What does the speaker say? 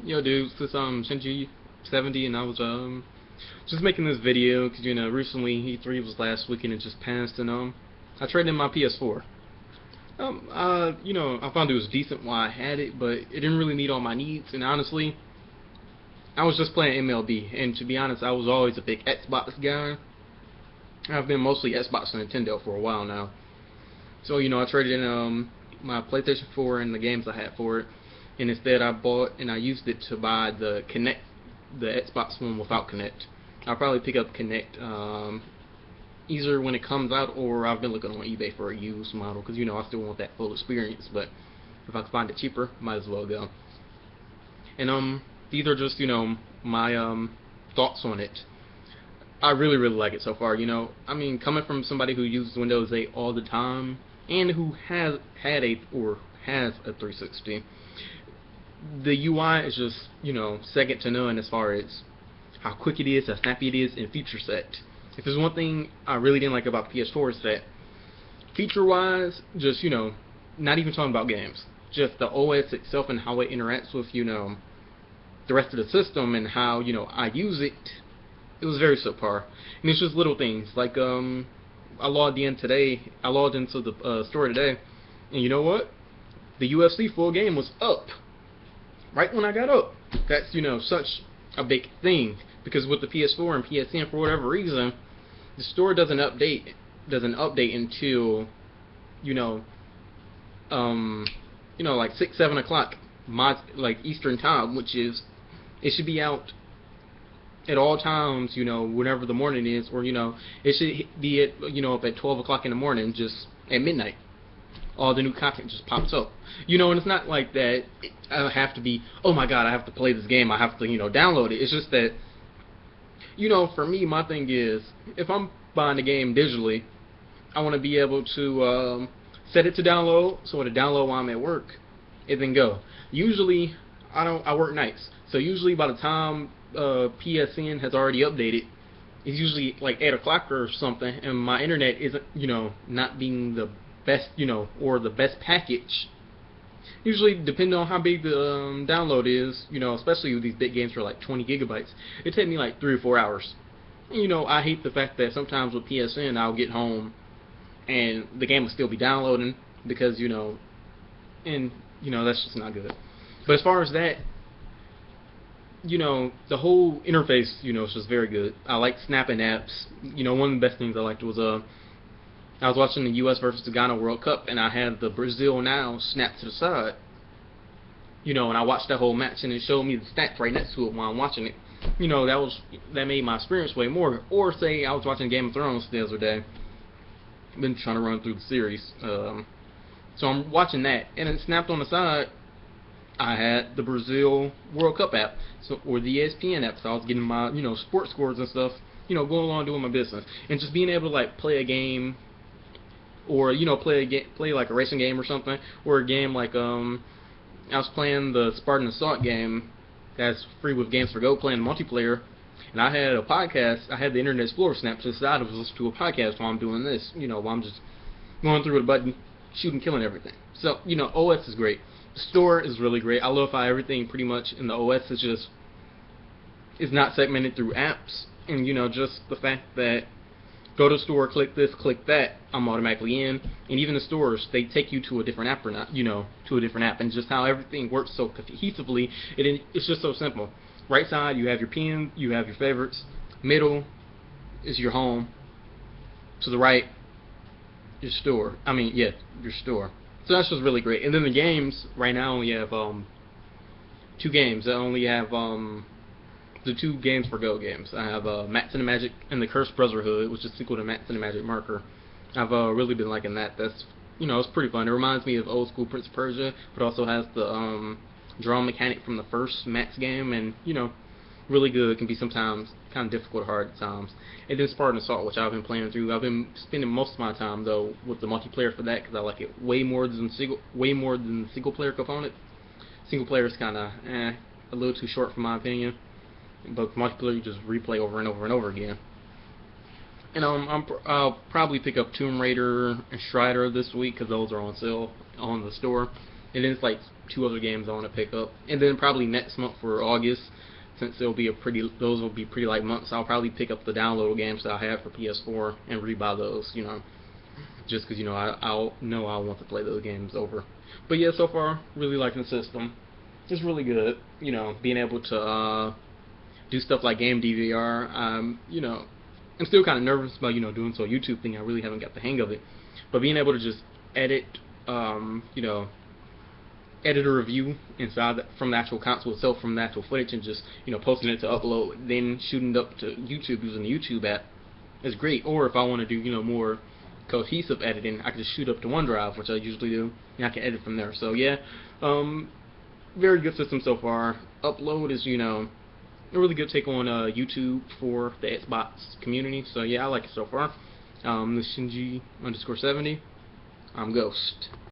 Yo, dude, this is Shinji70, and I was just making this video because recently E3 was last week and it just passed, and I traded in my PS4. I found it was decent while I had it, but it didn't really meet all my needs, and honestly, I was just playing MLB, and to be honest, I was always a big Xbox guy. I've been mostly Xbox and Nintendo for a while now. So, I traded in my PlayStation 4 and the games I had for it, and instead I bought and I used it to buy the Kinect, the Xbox One without Kinect. I'll probably pick up Kinect either when it comes out, or I've been looking on eBay for a used model because I still want that full experience. But if I can find it cheaper, might as well go. And these are just my thoughts on it. I really like it so far. I mean, coming from somebody who uses Windows 8 all the time and who has had a or has a 360, the UI is just second to none as far as how quick it is, how snappy it is, and feature set. If there's one thing I really didn't like about the PS4 is that feature-wise, just not even talking about games, just the OS itself and how it interacts with the rest of the system and how I use it. It was very subpar, and it's just little things like I logged into the store today, and you know what? The UFC full game was up right when I got up. That's such a big thing because with the PS4 and PSN, for whatever reason, the store doesn't update until you know like 6-7 o'clock my like Eastern time, which is it should be out at all times, whenever the morning is, or it should be at up at 12 o'clock in the morning, just at midnight. All the new content just pops up. And it's not like that I have to be, oh my god, I have to play this game, I have to, download it. It's just that, for me, my thing is, if I'm buying a game digitally, I want to be able to set it to download, so to download while I'm at work, and then go. Usually, I work nights, so usually by the time PSN has already updated, it's usually like 8 o'clock or something, and my internet isn't, not being the best, or the best package. Usually, depending on how big the download is, especially with these big games for like 20 gigabytes, it takes me like 3 or 4 hours. I hate the fact that sometimes with PSN, I'll get home and the game will still be downloading because, and, that's just not good. But as far as that, the whole interface, is just very good. I like snapping apps. One of the best things I liked was I was watching the U.S. versus the Ghana World Cup, and I had the Brazil Now snapped to the side. And I watched that whole match, and it showed me the stats right next to it while I'm watching it. That made my experience way more. Or say I was watching Game of Thrones the other day. I've been trying to run through the series, so I'm watching that, and it snapped on the side. I had the Brazil World Cup app, or the ESPN app, so I was getting my sports scores and stuff. Going along doing my business, and just being able to like play a game, or play like a racing game or something, or a game like I was playing the Spartan Assault game that's free with Games for Go, playing multiplayer, and I had a podcast. I had the Internet Explorer snap to the side. I was listening to a podcast while I'm doing this. While I'm just going through with a button, shooting, killing everything. So OS is great. The store is really great. I love how everything pretty much in the OS is not segmented through apps, and just the fact that go to the store, click this, click that, I'm automatically in. And even the stores, they take you to a different app or not, to a different app. And just how everything works so cohesively, it's just so simple. Right side, you have your pin, you have your favorites. Middle is your home. To the right, your store. Your store. So that's just really great. And then the games, right now, only have 2 games. I only have the 2 Games for Go games. I have Max and the Magic and the Cursed Brotherhood, which is sequel to Max and the Magic Marker. I've really been liking that. That's it's pretty fun. It reminds me of old school Prince of Persia, but also has the draw mechanic from the first Max game, and really good. It can be sometimes kind of difficult, hard at times. And then Spartan Assault, which I've been playing through. I've been spending most of my time though with the multiplayer for that because I like it way more than the single player component. Single player is kind of a little too short for my opinion. But multiplayer you just replay over and over and over again. And I'll probably pick up Tomb Raider and Strider this week because those are on sale on the store. And then it's like 2 other games I want to pick up. And then probably next month for August, since those will be pretty light months, I'll probably pick up the download games that I have for PS4 and rebuy those, just because, I'll know I want to play those games over. But yeah, so far, really liking the system. It's really good, being able to do stuff like game DVR. I'm still kind of nervous about, doing so YouTube thing. I really haven't got the hang of it. But being able to just edit, edit a review from the actual console itself, from the actual footage, and just posting it to upload, then shooting it up to YouTube using the YouTube app is great. Or if I want to do more cohesive editing, I can just shoot up to OneDrive, which I usually do, and I can edit from there. So yeah, very good system so far. Upload is a really good take on YouTube for the Xbox community. So yeah, I like it so far. This Shinji _70. I'm Ghost.